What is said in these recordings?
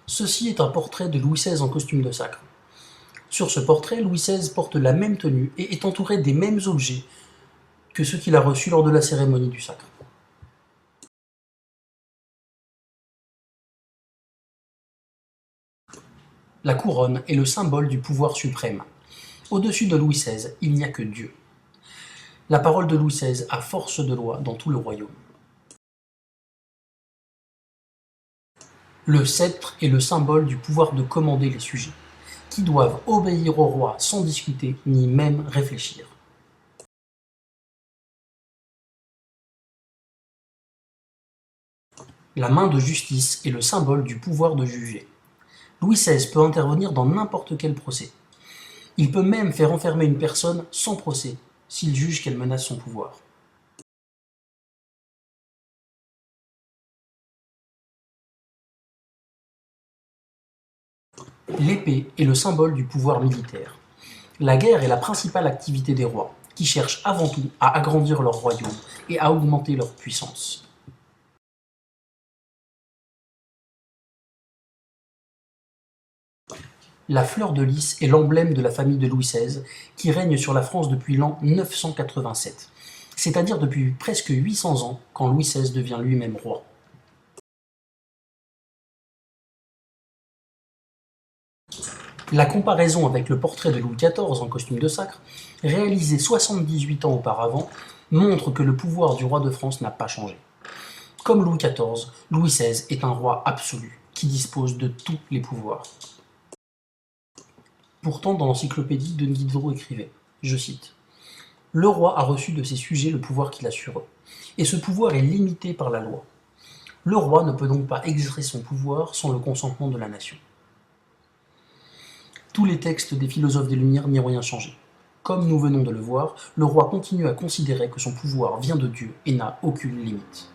Ceci est un portrait de Louis XVI en costume de sacre. Sur ce portrait, Louis XVI porte la même tenue et est entouré des mêmes objets que ceux qu'il a reçus lors de la cérémonie du sacre. La couronne est le symbole du pouvoir suprême. Au-dessus de Louis XVI, il n'y a que Dieu. La parole de Louis XVI a force de loi dans tout le royaume. Le sceptre est le symbole du pouvoir de commander les sujets, qui doivent obéir au roi sans discuter ni même réfléchir. La main de justice est le symbole du pouvoir de juger. Louis XVI peut intervenir dans n'importe quel procès. Il peut même faire enfermer une personne sans procès s'il juge qu'elle menace son pouvoir. L'épée est le symbole du pouvoir militaire. La guerre est la principale activité des rois, qui cherchent avant tout à agrandir leur royaume et à augmenter leur puissance. La fleur de lys est l'emblème de la famille de Louis XVI, qui règne sur la France depuis l'an 987, c'est-à-dire depuis presque 800 ans, quand Louis XVI devient lui-même roi. La comparaison avec le portrait de Louis XIV en costume de sacre, réalisé 78 ans auparavant, montre que le pouvoir du roi de France n'a pas changé. Comme Louis XIV, Louis XVI est un roi absolu, qui dispose de tous les pouvoirs. Pourtant, dans l'encyclopédie, Denis Diderot écrivait, je cite, « Le roi a reçu de ses sujets le pouvoir qu'il a sur eux, et ce pouvoir est limité par la loi. Le roi ne peut donc pas exercer son pouvoir sans le consentement de la nation. » Tous les textes des philosophes des Lumières n'y ont rien changé. Comme nous venons de le voir, le roi continue à considérer que son pouvoir vient de Dieu et n'a aucune limite.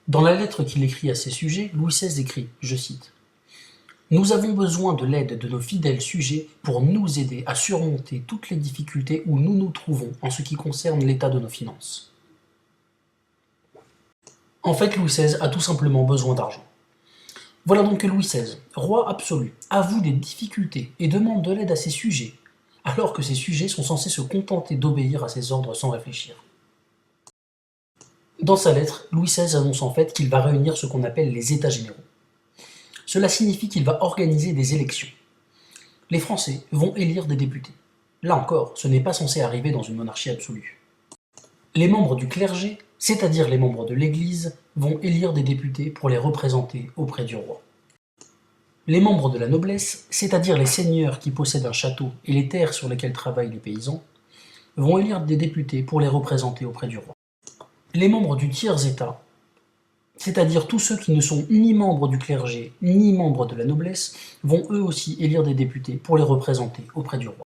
Dans la lettre qu'il écrit à ses sujets, Louis XVI écrit, je cite, « Nous avons besoin de l'aide de nos fidèles sujets pour nous aider à surmonter toutes les difficultés où nous nous trouvons en ce qui concerne l'état de nos finances. » En fait, Louis XVI a tout simplement besoin d'argent. Voilà donc que Louis XVI, roi absolu, avoue des difficultés et demande de l'aide à ses sujets, alors que ses sujets sont censés se contenter d'obéir à ses ordres sans réfléchir. Dans sa lettre, Louis XVI annonce en fait qu'il va réunir ce qu'on appelle les États généraux. Cela signifie qu'il va organiser des élections. Les Français vont élire des députés. Là encore, ce n'est pas censé arriver dans une monarchie absolue. Les membres du clergé, c'est-à-dire les membres de l'Église, vont élire des députés pour les représenter auprès du roi. Les membres de la noblesse, c'est-à-dire les seigneurs qui possèdent un château et les terres sur lesquelles travaillent les paysans, vont élire des députés pour les représenter auprès du roi. Les membres du tiers-état, c'est-à-dire tous ceux qui ne sont ni membres du clergé ni membres de la noblesse, vont eux aussi élire des députés pour les représenter auprès du roi.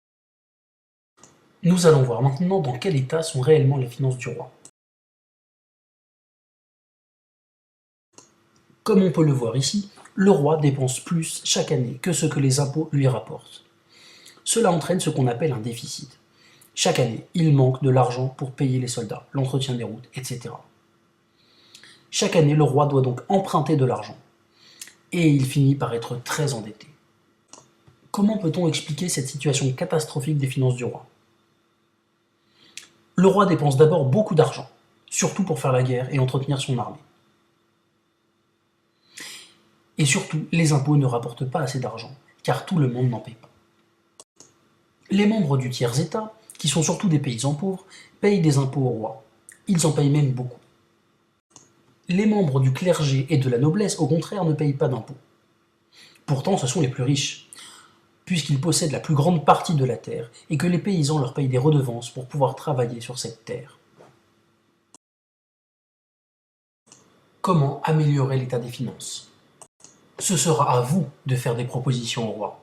Nous allons voir maintenant dans quel état sont réellement les finances du roi. Comme on peut le voir ici, le roi dépense plus chaque année que ce que les impôts lui rapportent. Cela entraîne ce qu'on appelle un déficit. Chaque année, il manque de l'argent pour payer les soldats, l'entretien des routes, etc. Chaque année, le roi doit donc emprunter de l'argent. Et il finit par être très endetté. Comment peut-on expliquer cette situation catastrophique des finances du roi? Le roi dépense d'abord beaucoup d'argent, surtout pour faire la guerre et entretenir son armée. Et surtout, les impôts ne rapportent pas assez d'argent, car tout le monde n'en paie pas. Les membres du tiers-état, qui sont surtout des paysans pauvres, payent des impôts au roi. Ils en payent même beaucoup. Les membres du clergé et de la noblesse, au contraire, ne payent pas d'impôts. Pourtant, ce sont les plus riches, puisqu'ils possèdent la plus grande partie de la terre et que les paysans leur payent des redevances pour pouvoir travailler sur cette terre. Comment améliorer l'état des finances? Ce sera à vous de faire des propositions au roi.